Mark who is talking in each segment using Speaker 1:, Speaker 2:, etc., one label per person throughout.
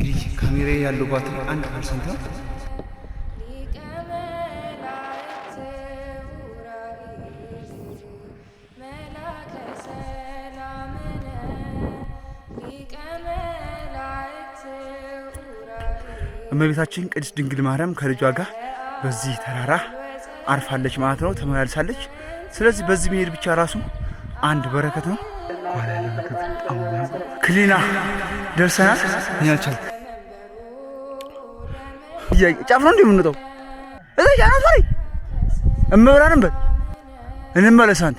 Speaker 1: እንግዲህ ካሜራ ያለው ባትሪ 1% ነው። እመቤታችን ቅድስት ድንግል ማርያም ከልጇ ጋር በዚህ ተራራ አርፋለች ማለት ነው፣ ተመላልሳለች። ስለዚህ በዚህ መሄድ ብቻ ራሱ አንድ በረከት ነው። ክሊና ደርሰናል። ያቻል ጫፍ ነው እንደምንወጣው እዛ ጫፍ ላይ እመብራንም በል እንመለስ አንተ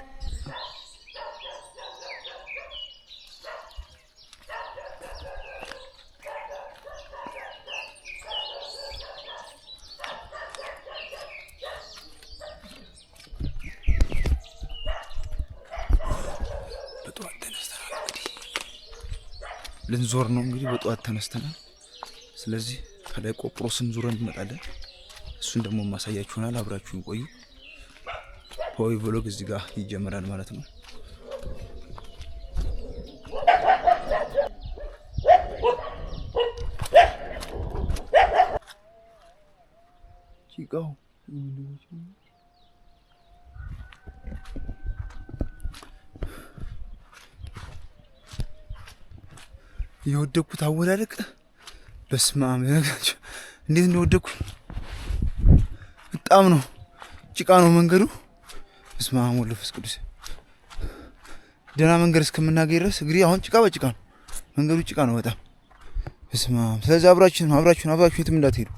Speaker 1: ልንዞር ነው እንግዲህ በጠዋት ተነስተናል። ስለዚህ ከላይ ቆጵሮስን ዙረን እንመጣለን። እሱን ደግሞ ማሳያችሁናል። አብራችሁን ቆዩ። ፖይ ቭሎግ እዚህ ጋር ይጀምራል ማለት ነው። ቺቃው የወደኩት አወላለቅ በስመ አብ ያጋችሁ እንዴት እንደወደኩ በጣም ነው። ጭቃ ነው መንገዱ። በስመ አብ ወወልድ ወመንፈስ ቅዱስ። ደህና መንገድ እስከምናገኝ ድረስ እግሬ አሁን ጭቃ በጭቃ ነው። መንገዱ ጭቃ ነው በጣም በስመ አብ። ስለዚህ አብራችሁን የትም እንዳትሄዱ።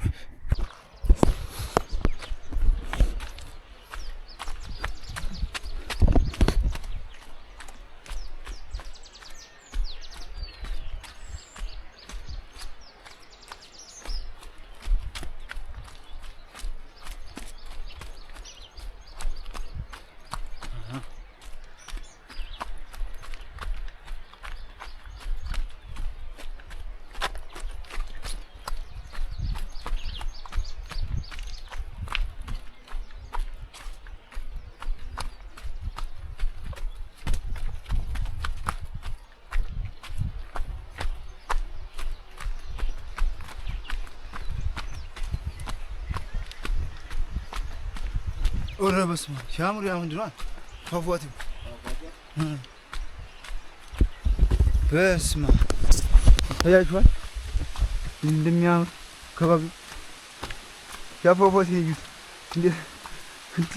Speaker 1: ኦረ በስመ አብ ሲያምር ያ ምንድን ነው ፏፏቴው? በስመ አብ ታያችኋል እንደሚያምር አካባቢው። ያ ፏፏቴ እዩት እንዴት እንዴ!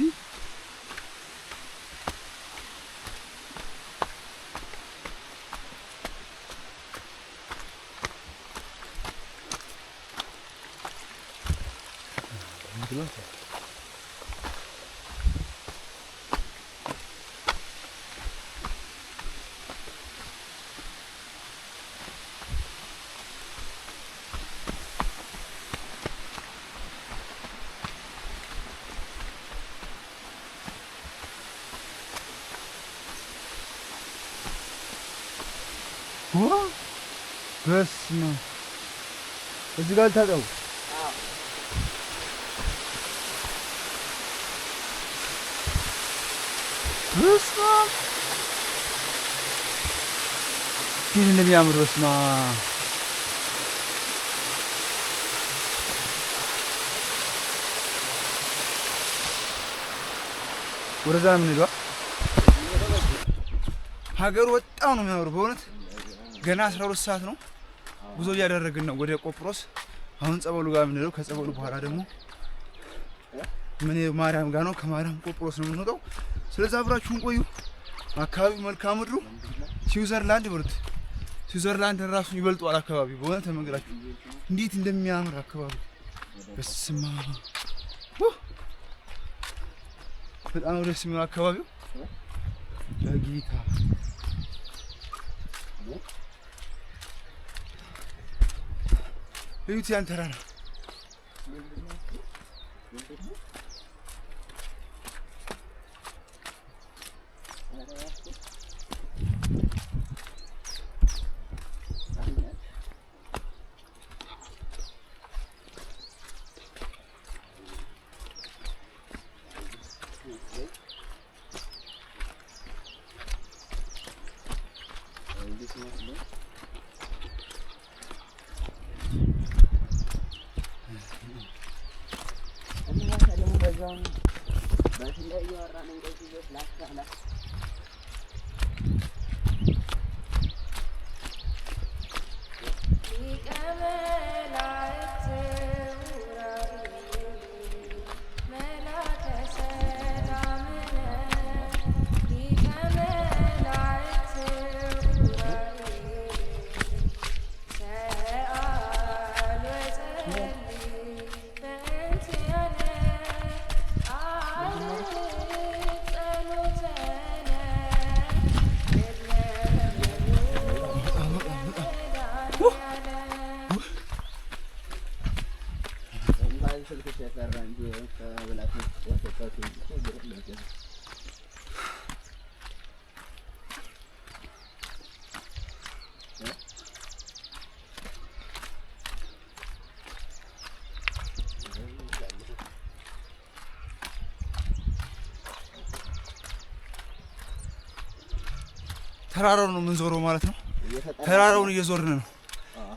Speaker 1: በስመ አብ እዚህ ጋር ታጠቡ። በስመ አብ ግን እንደሚያምር በስመ አብ ወደዛ ምን ይሏ ሀገሩ በጣም ነው የሚያምር በእውነት። ገና 12 ሰዓት ነው። ጉዞ እያደረግን ነው ወደ ቆጵሮስ። አሁን ጸበሉ ጋር የምንሄደው፣ ከጸበሉ በኋላ ደግሞ ምን ማርያም ጋር ነው። ከማርያም ቆጵሮስ ነው የምንወጣው። ስለዚህ አብራችሁን ቆዩ። አካባቢው መልክዓ ምድሩ ስዊዘርላንድ ብሩት ስዊዘርላንድ ራሱ ይበልጧል አካባቢው በእውነት ተመግራችሁ እንዴት እንደሚያምር አካባቢ በስመ አብ በጣም ደስ የሚል አካባቢው ለጌታ እዩት ያን ተራራ ተራራውን ነው የምንዞረው ማለት ነው። ተራራውን እየዞርን ነው።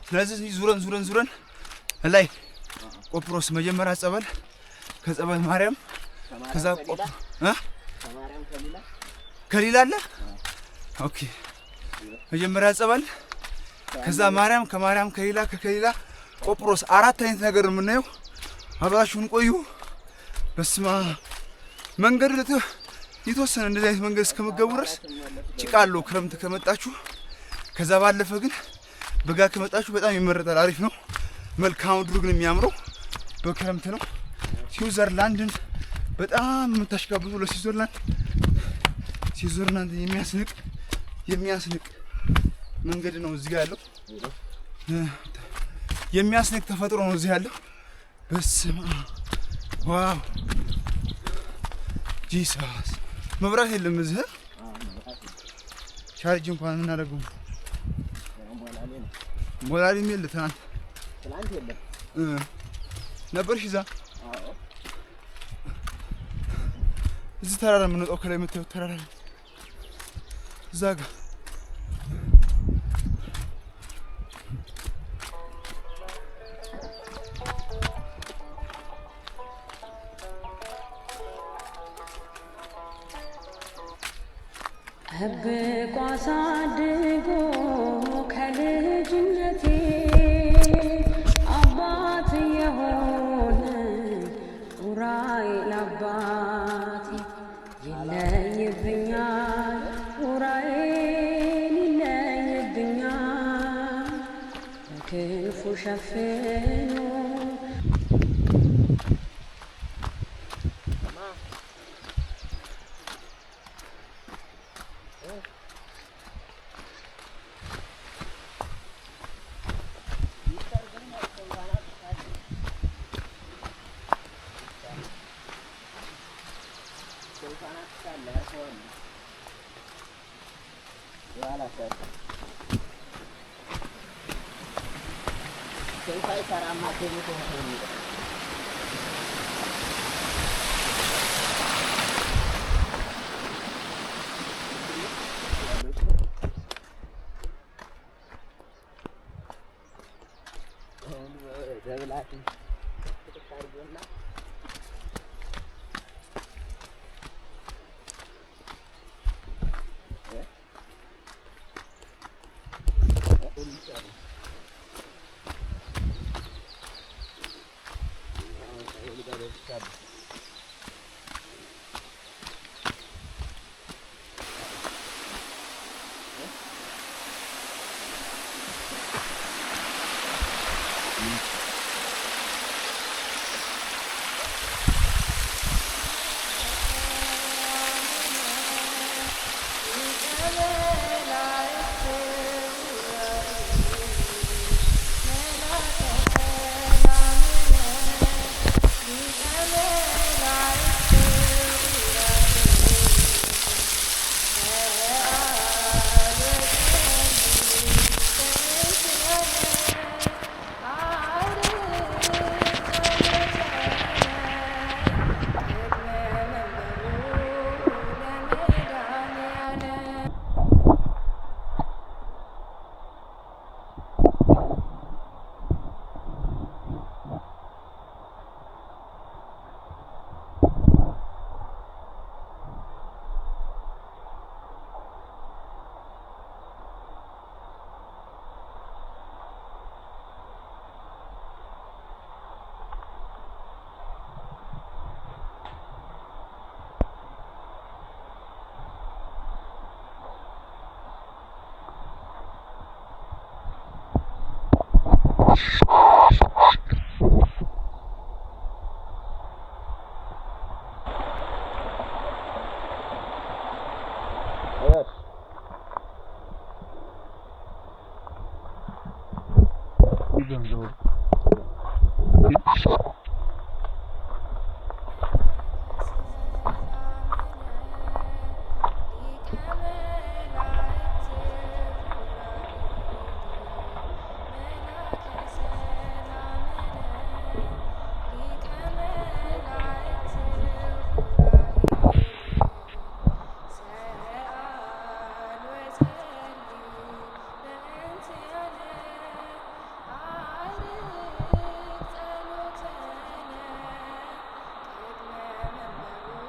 Speaker 1: ስለዚህ ዙረን ላይ ቆጵሮስ መጀመሪያ ጸበል፣ ከጸበል ማርያም፣ ከዛ ከማርያም ከሊላ አለ። ኦኬ መጀመሪያ ጸበል፣ ከዛ ማርያም፣ ከማርያም ከሊላ፣ ከሊላ ቆጵሮስ። አራት አይነት ነገር የምናየው። አብራችሁን ቆዩ። በስማ መንገድ የተወሰነ እንደዚህ አይነት መንገድ እስከመገቡ ድረስ ጭቃሎ ክረምት ከመጣችሁ። ከዛ ባለፈ ግን በጋ ከመጣችሁ በጣም ይመረጣል፣ አሪፍ ነው። መልካም ምድሩ ግን የሚያምረው በክረምት ነው። ስዊዘርላንድን በጣም የምታሽጋብጡ ለስዊዘርላንድ የሚያስንቅ መንገድ ነው እዚህ ጋር ያለው። የሚያስንቅ ተፈጥሮ ነው እዚህ ያለው። በስመ አብ ዋው ጂሰስ። መብራት የለም እዚህ። ቻርጅ እንኳን እናደርገው ሞላሊም የለ። ትናንት የለም ነበርሽ እዛ። እዚህ ተራራ የምንወጣው ከላይ የምታዩት ተራራ እዛ ጋር
Speaker 2: ጠብቆ አሳድጎ ከልጅነቴ አባት የሆነ ኡራኤል አባቴ ይለይብኛል፣ ኡራኤል ይለይብኛል በክንፉ ሸፍኖ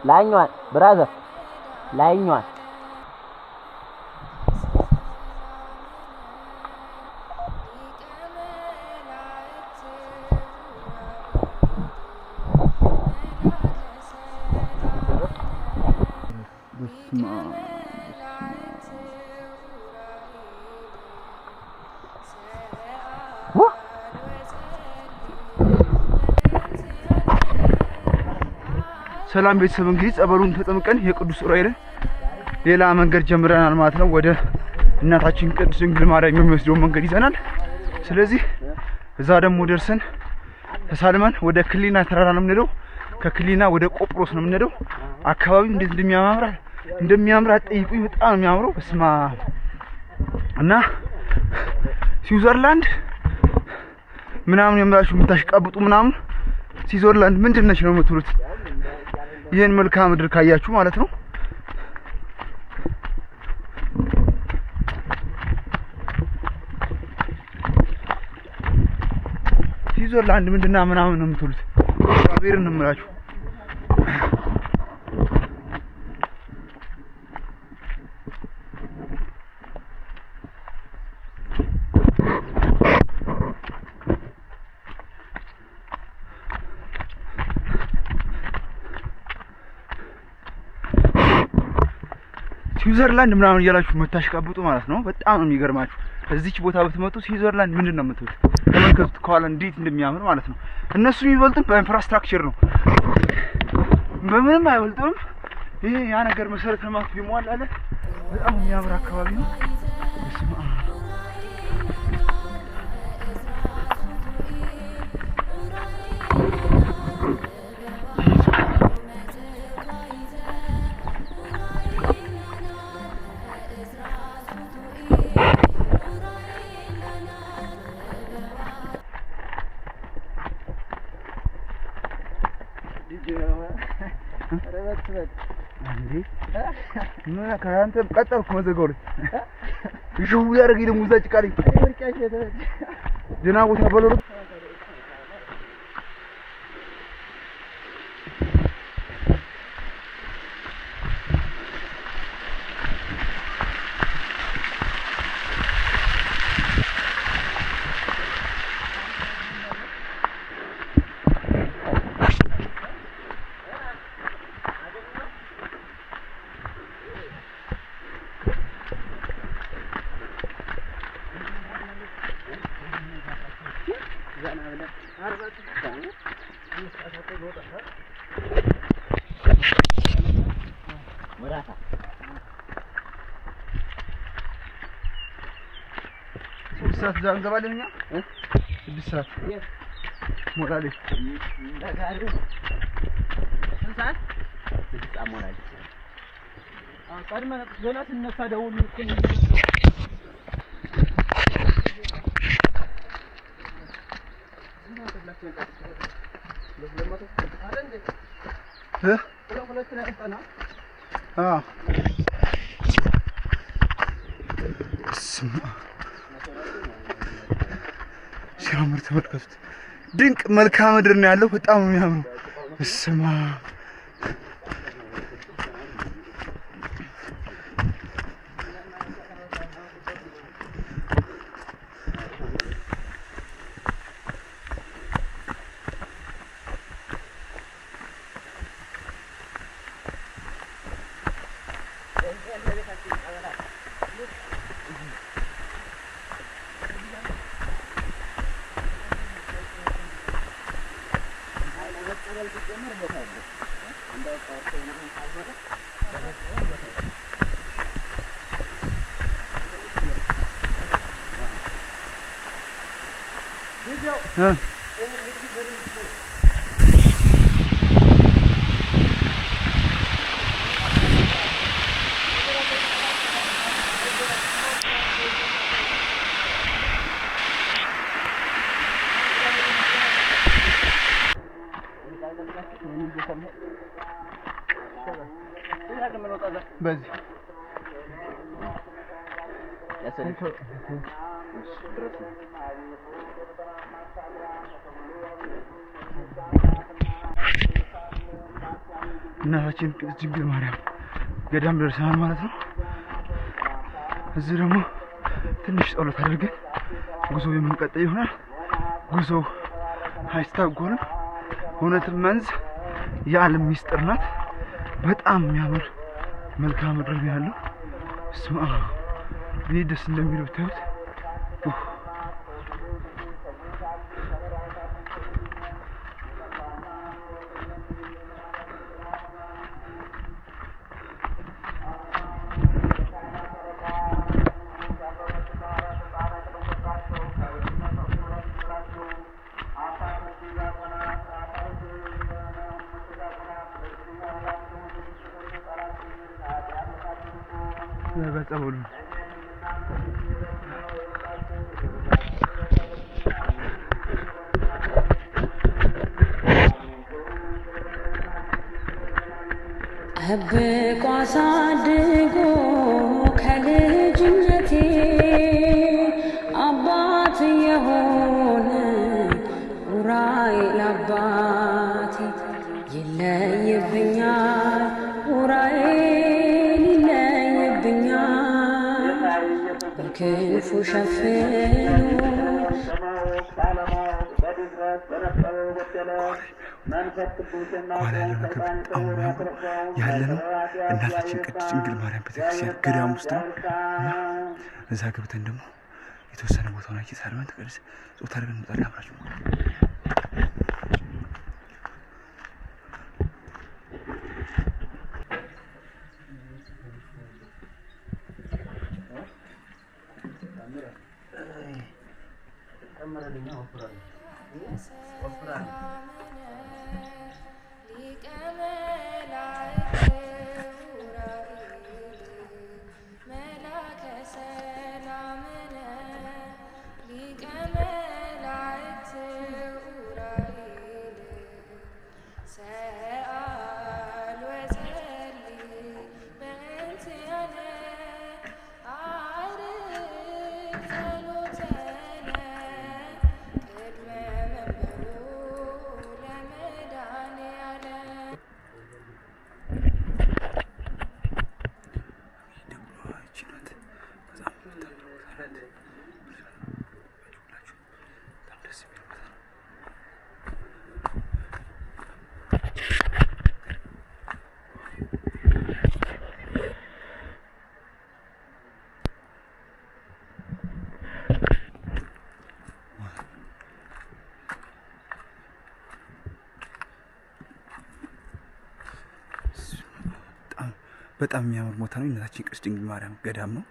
Speaker 3: ላይኛዋን ብራዘር ላይኛዋን
Speaker 1: ሰላም ቤተሰብ እንግዲህ ጸበሉን ተጠምቀን የቅዱስ ዑራኤልን ሌላ መንገድ ጀምረናል ማለት ነው። ወደ እናታችን ቅድስት ድንግል ማርያም የሚወስደው መንገድ ይዘናል። ስለዚህ እዛ ደግሞ ደርሰን ተሳልመን ወደ ክሊና ተራራ ነው የምንሄደው። ከክሊና ወደ ቆጵሮስ ነው የምንሄደው። አካባቢው እንዴት እንደሚያምር አትጠይቁኝ። በጣም ነው የሚያምረው። በስማ እና ስዊዘርላንድ ምናምን የምላችሁ የምታሽቃብጡ ምናምን ስዊዘርላንድ ምንድነች ነው የምትሉት? ይሄን መልክዓ ምድር ካያችሁ ማለት ነው። ስዊዘርላንድ ምንድነው ምናምን ነው የምትሉት? እግዚአብሔርን ነው የምላችሁ። ስዊዘርላንድ ምናምን እያላችሁ መታሽቃብጡ ማለት ነው። በጣም ነው የሚገርማችሁ። እዚች ቦታ ብትመጡ ስዊዘርላንድ ምንድነው የምትሉት? ተመልከቱት ከኋላ እንዴት እንደሚያምር ማለት ነው። እነሱ የሚበልጡን በኢንፍራስትራክቸር ነው፣ በምንም አይበልጡም። ይሄ ያ ነገር መሰረተ ልማት ቢሟላለ በጣም የሚያምር አካባቢ ነው። ምን ካንተ ቀጠልኩ መዘጋው ይሽው ያረጋይ ደሞ እዛ ጭቃ ላይ ደህና ቦታ በለው። ሰዓት ዛን ገባለን እኛ 6 ሰዓት ሞራሌ ለጋሩ ስንት ሰዓት 6 ሰዓት ሞራሌ ቀድመን ገና ስንነሳ ደውል ሲያምር ተመልከቱት። ድንቅ መልክዓ ምድር ነው ያለው። በጣም የሚያምሩ በስማ በዚህ እናታችን ቅድስት ድንግል ማርያም ገዳም ደርሰናል ማለት ነው። እዚህ ደግሞ ትንሽ ጸሎት አድርገን ጉዞ የምንቀጥል ይሆናል። ጉዞ አይስታጎልም። እውነትም መንዝ የዓለም ሚስጥር ናት። በጣም የሚያምር መልክዓ ምድር ያለው ስማ እንዴት ደስ እንደሚል ብታዩት። ጸበሉ
Speaker 2: ጠብቆ አሳድጎ ከልጅነቴ አባት የሆነ ኡራኤል አባቴ ይለይብኛል ኡራኤል ይለይብኛል በክንፉ ሸፍኖ
Speaker 1: ኋላ ያለው ነገር በጣም የሚያምር ያለ ነው። እናታችን ቅድስት ድንግል ማርያም ቤተክርስቲያን ገዳም ውስጥ ነው እና እዛ ገብተን ደግሞ የተወሰነ ቦታውን አይቼ ሳልመን ተቀደስ ጾታ አድርገን እንመጣለን። አብራችሁ በጣም የሚያምር ቦታ ነው። እናታችን ቅድስት ድንግል ማርያም ገዳም ነው።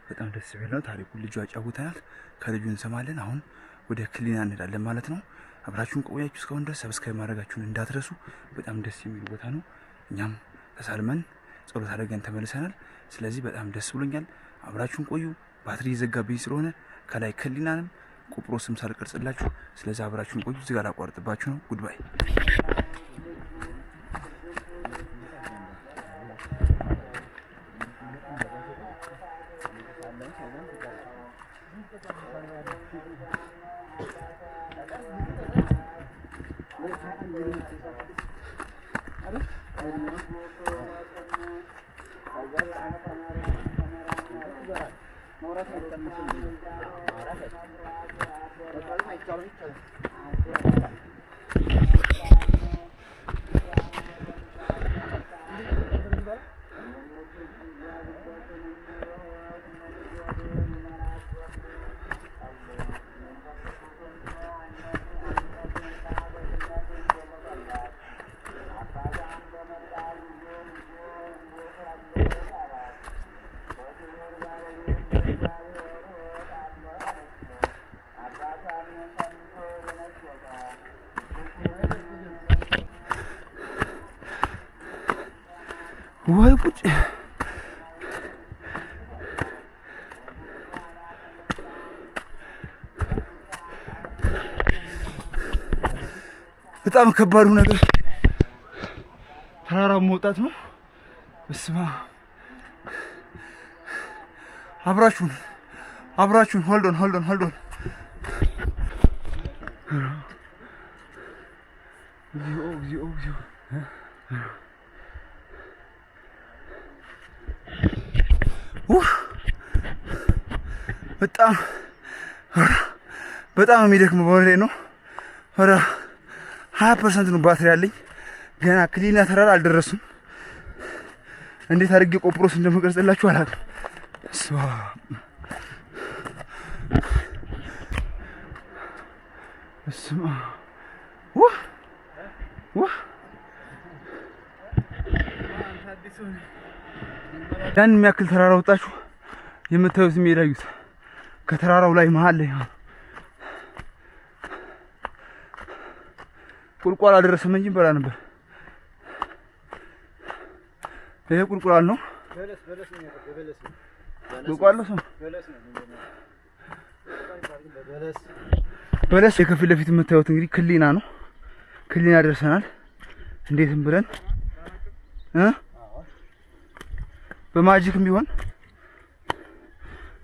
Speaker 1: በጣም ደስ የሚል ነው። ታሪኩን ልጁ ያጫውተናል። ከልጁ እንሰማለን። አሁን ወደ ክሊና እንሄዳለን ማለት ነው። አብራችሁን ቆያችሁ እስካሁን ድረስ ሰብስክራይብ ማድረጋችሁን እንዳትረሱ። በጣም ደስ የሚል ቦታ ነው። እኛም ተሳልመን ጸሎት አድርገን ተመልሰናል። ስለዚህ በጣም ደስ ብሎኛል። አብራችሁን ቆዩ። ባትሪ እየዘጋብኝ ስለሆነ ከላይ ክሊናንም ቆጵሮስም ሳልቀርጽላችሁ፣ ስለዚህ አብራችሁን ቆዩ። እዚህ ጋር ላቋርጥባችሁ ነው። ጉድባይ ወይ ጉድ! በጣም ከባዱ ነገር ተራራው መውጣት ነው። በስመ አብ አብራችሁን ሆልዶን እግዚኦ በጣም የሚደክመው በወሬ ነው። 20% ነው ባትሪ ያለኝ። ገና ክሊና ተራራ አልደረሱም። እንዴት አድርጌ ቆጵሮስ እንደምቀርጽላችሁ አላውቅም። ያን የሚያክል ተራራ ወጣችሁ የምታዩት ሜዳ እዩት። ከተራራው ላይ መሀል ላይ ቁልቋል አልደረሰም እንጂ በላ ነበር። ይሄ ቁልቋል ነው። ቁልቋል ነው። በለስ የከፊት ለፊት የምታዩት እንግዲህ ክሊና ነው። ክሊና ደርሰናል። እንዴትም ብለን በማጂክም ቢሆን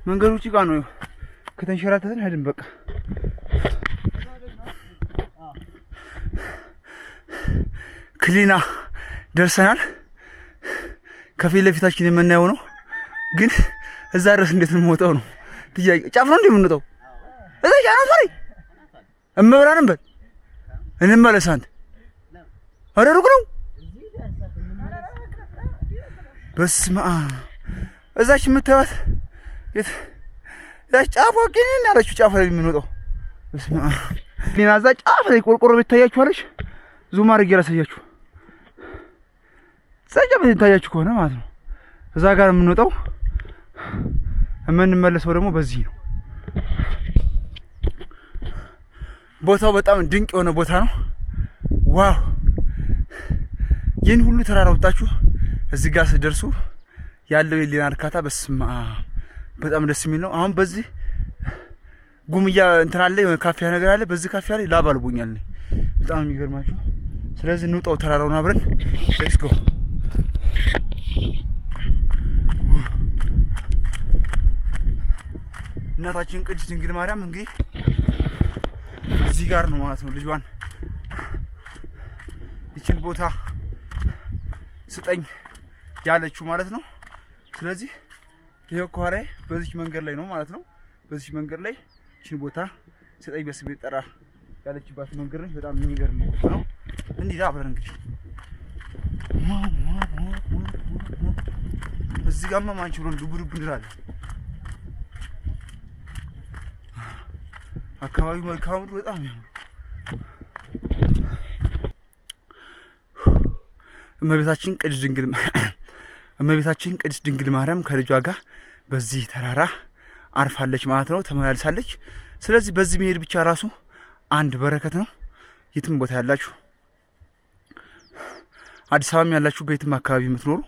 Speaker 1: መንገዱ ጭቃ ነው። ከተንሸራተትን ሄድን በቃ። ክሊና ደርሰናል። ከፊት ለፊታችን የምናየው ነው። ግን እዛ ድረስ እንዴት ነው የምወጣው ነው ጥያቄ። ጫፍ ነው እንዴ የምንወጣው? እዛ ጫፍ ነው እመብራንም በል እንመለስ። አንተ ኧረ ሩቅ ነው። በስመ አብ እዛች የምታዩት እዛች ጫፏ ግን ያለችው ጫፍ ላይ የምንወጣው። በስመ አብ ክሊና እዛ ጫፍ ላይ ቆርቆሮ ቤት ታያችኋለች። ዙም አድርጌ ላሳያችሁ። ጸጃ በታያችሁ ከሆነ ማለት ነው። እዛ ጋር የምንወጣው የምንመለሰው ደግሞ በዚህ ነው። ቦታው በጣም ድንቅ የሆነ ቦታ ነው። ዋው! ይህን ሁሉ ተራራ ወጣችሁ እዚህ ጋር ስትደርሱ ያለው የሊና እርካታ በስመ አብ በጣም ደስ የሚል ነው። አሁን በዚህ ጉምያ እንትን አለ፣ የሆነ ካፌ ነገር አለ። በዚህ ካፌ ላይ ላብ አልቦኛል በጣም የሚገርማችሁ። ስለዚህ እንውጣው ተራራውን አብረን። ሌትስ ጎ። እናታችን ቅድስት ድንግል ማርያም እንግዲህ እዚህ ጋር ነው ማለት ነው ልጇን ይችን ቦታ ስጠኝ ያለችው ማለት ነው። ስለዚህ ይሄው ከኋላዬ በዚህ መንገድ ላይ ነው ማለት ነው። በዚህ መንገድ ላይ ይችን ቦታ ስጠኝ በስሜ ጠራ ያለችባት መንገድ ነው። በጣም የሚገርም ነው። እንዲህ አብረን እንግዲህ እዚህ ጋርማ ማንቺ ብሎ ዱብ እንላለን። አካባቢው መልካም ነው በጣም ነው። እመቤታችን ቅድስት ድንግል ማርያም ከልጇ ጋር በዚህ ተራራ አርፋለች ማለት ነው። ተመላልሳለች። ስለዚህ በዚህ መሄድ ብቻ ራሱ አንድ በረከት ነው። የትም ቦታ ያላችሁ አዲስ አበባም ያላችሁ በየትም አካባቢ የምትኖሩ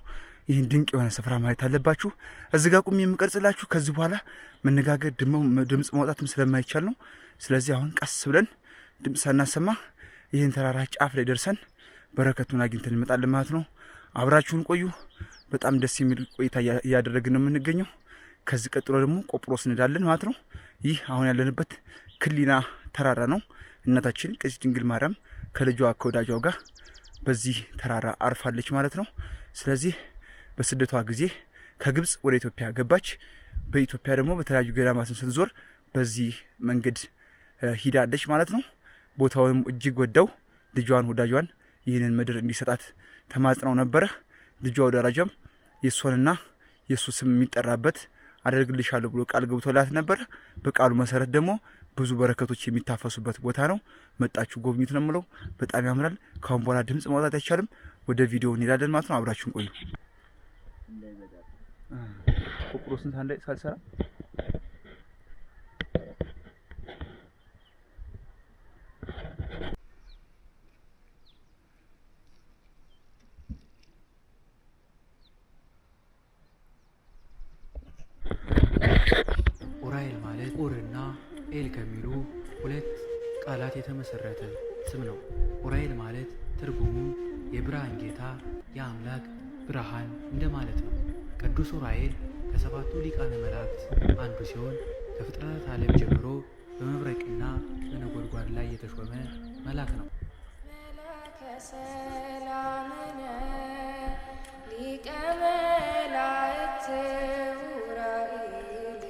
Speaker 1: ይህን ድንቅ የሆነ ስፍራ ማየት አለባችሁ። እዚህ ጋር ቁሜ የምቀርጽላችሁ ከዚህ በኋላ መነጋገር ድምጽ ማውጣትም ስለማይቻል ነው። ስለዚህ አሁን ቀስ ብለን ድምጽ ሳናሰማ ይህን ተራራ ጫፍ ላይ ደርሰን በረከቱን አግኝተን እንመጣለን ማለት ነው። አብራችሁን ቆዩ። በጣም ደስ የሚል ቆይታ እያደረግን ነው የምንገኘው። ከዚህ ቀጥሎ ደግሞ ቆጵሮስ እንሄዳለን ማለት ነው። ይህ አሁን ያለንበት ክሊና ተራራ ነው። እናታችን ቅድስት ድንግል ማርያም ከልጇ ከወዳጇ ጋር በዚህ ተራራ አርፋለች ማለት ነው። ስለዚህ በስደቷ ጊዜ ከግብጽ ወደ ኢትዮጵያ ገባች። በኢትዮጵያ ደግሞ በተለያዩ ገዳማትን ስትዞር በዚህ መንገድ ሂዳለች ማለት ነው። ቦታውንም እጅግ ወደው ልጇን ወዳጇን ይህንን ምድር እንዲሰጣት ተማጽነው ነበረ። ልጇ ወዳጇም የእሷንና የእሱ ስም የሚጠራበት አደርግልሻለሁ ብሎ ቃል ገብቶላት ነበር። በቃሉ መሰረት ደግሞ ብዙ በረከቶች የሚታፈሱበት ቦታ ነው። መጣችሁ ጎብኙት ነው የምለው። በጣም ያምራል። ካሁን በኋላ ድምጽ ማውጣት አይቻልም። ወደ ቪዲዮ እንሄዳለን ማለት ነው። አብራችሁን ቆዩ። ቆጵሮስን ሳልሰራ
Speaker 4: ከሚሉ ሁለት ቃላት የተመሰረተ ስም ነው። ኡራኤል ማለት ትርጉሙ የብርሃን ጌታ፣ የአምላክ ብርሃን እንደማለት ነው። ቅዱስ ኡራኤል ከሰባቱ ሊቃነ መላእክት አንዱ ሲሆን ከፍጥረታት ዓለም ጀምሮ በመብረቅና በነጎድጓድ ላይ የተሾመ መልአክ ነው።
Speaker 5: መላከ ሰላምነ ሊቀ መላእክት ኡራኤል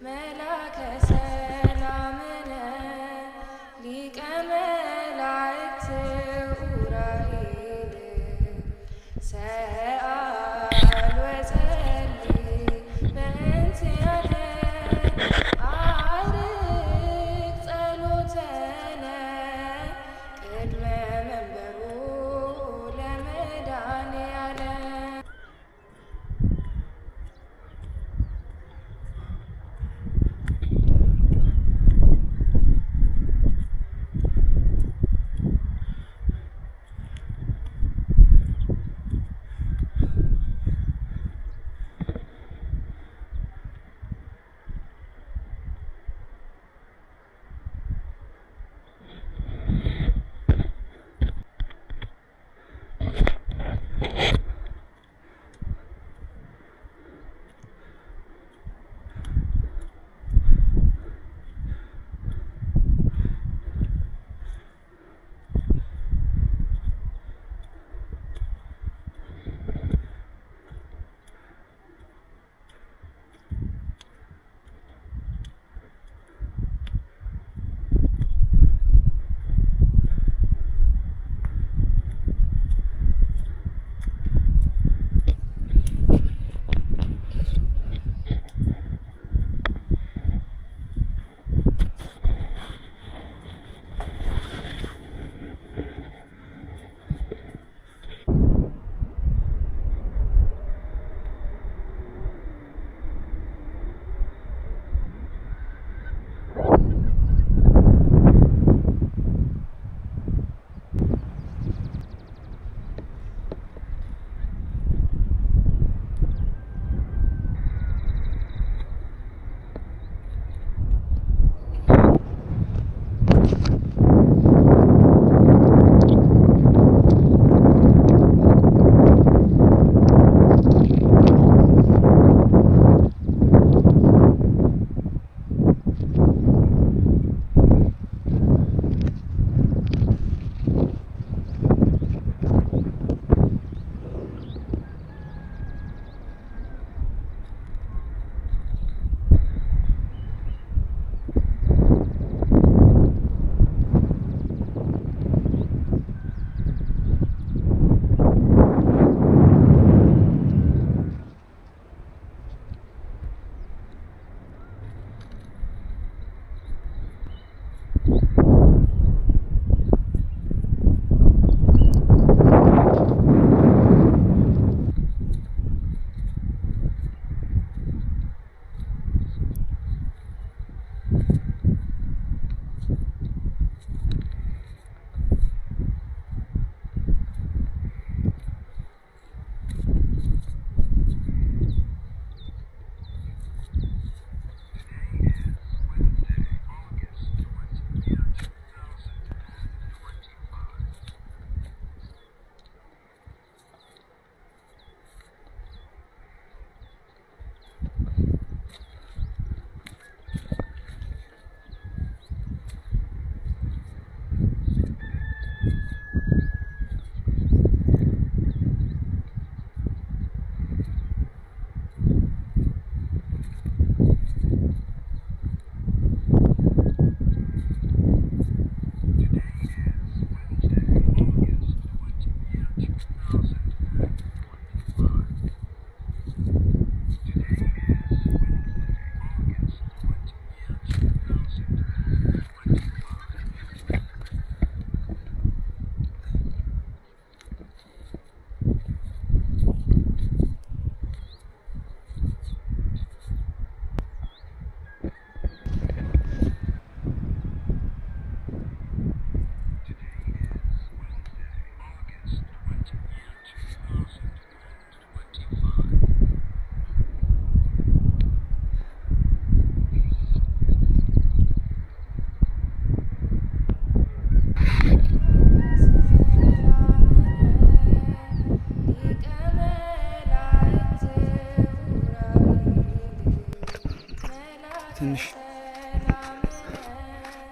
Speaker 5: መላከ ሰላምነ ሊቀ መላእክት ኡራኤል ሰአል ወጸልይ በእንቲአነ አርግ ጸሎተነ ቅድመ መንበሩ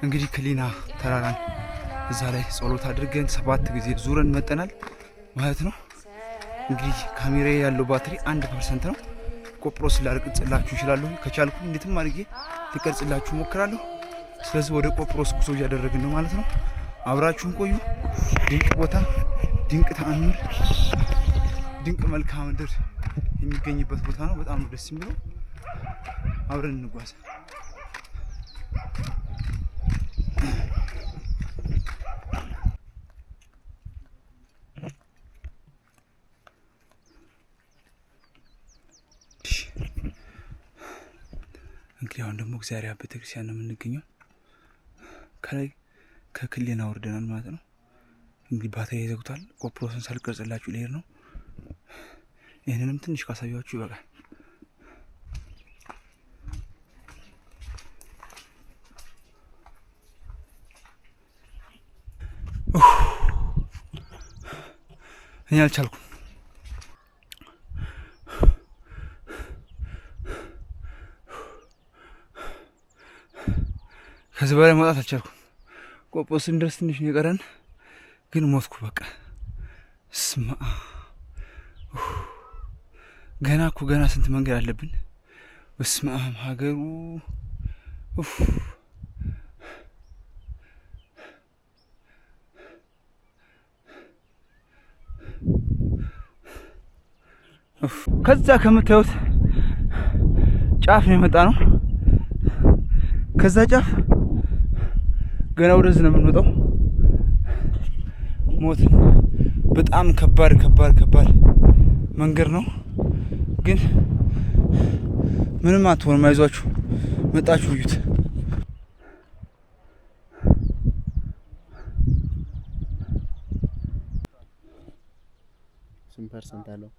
Speaker 1: እንግዲህ ክሊና ተራራን እዛ ላይ ጸሎት አድርገን 7 ጊዜ ዙረን መጠናል ማለት ነው። እንግዲህ ካሜራ ያለው ባትሪ 1% ነው። ቆጵሮስ ላልቀርጽላችሁ ይችላል። ከቻልኩ እንዴትም አድርጌ ልቀርጽላችሁ ሞክራለሁ። ስለዚህ ወደ ቆጵሮስ ጉዞ እያደረግን ነው ማለት ነው። አብራችሁን ቆዩ። ድንቅ ቦታ፣ ድንቅ ተአምር፣ ድንቅ መልክዓ ምድር የሚገኝበት ቦታ ነው። በጣም ደስ የሚለው። አብረን እንጓዝ። እንግዲህ አሁን ደግሞ እግዚአብሔር ቤተክርስቲያን ነው የምንገኘው። ከላይ ከክሊና ወርደናል ማለት ነው። እንግዲህ ባትሪ ይዘጉታል። ቆጵሮስን ሳልቀርጽላችሁ ልሄድ ነው። ይህንንም ትንሽ ካሳያችሁ ይበቃል። እኔ አልቻልኩም። ከዚህ በላይ መውጣት አልቻልኩም። ቆጵሮስን ድረስ ትንሽ ነው የቀረን፣ ግን ሞትኩ በቃ። ስማ ገና ስንት መንገድ አለብን። በስመ አብ ሀገሩ ከዛ ከምታዩት ጫፍ ነው የመጣ ነው። ከዛ ጫፍ ገና ወደዚህ ነው የምንወጣው። ሞት በጣም ከባድ መንገድ ነው፣ ግን ምንም አትሆንም። አይዟችሁ፣ መጣችሁ እዩት።
Speaker 3: ስንት ፐርሰንት አለው?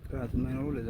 Speaker 1: ቅራቱ የማይኖረው ለዛ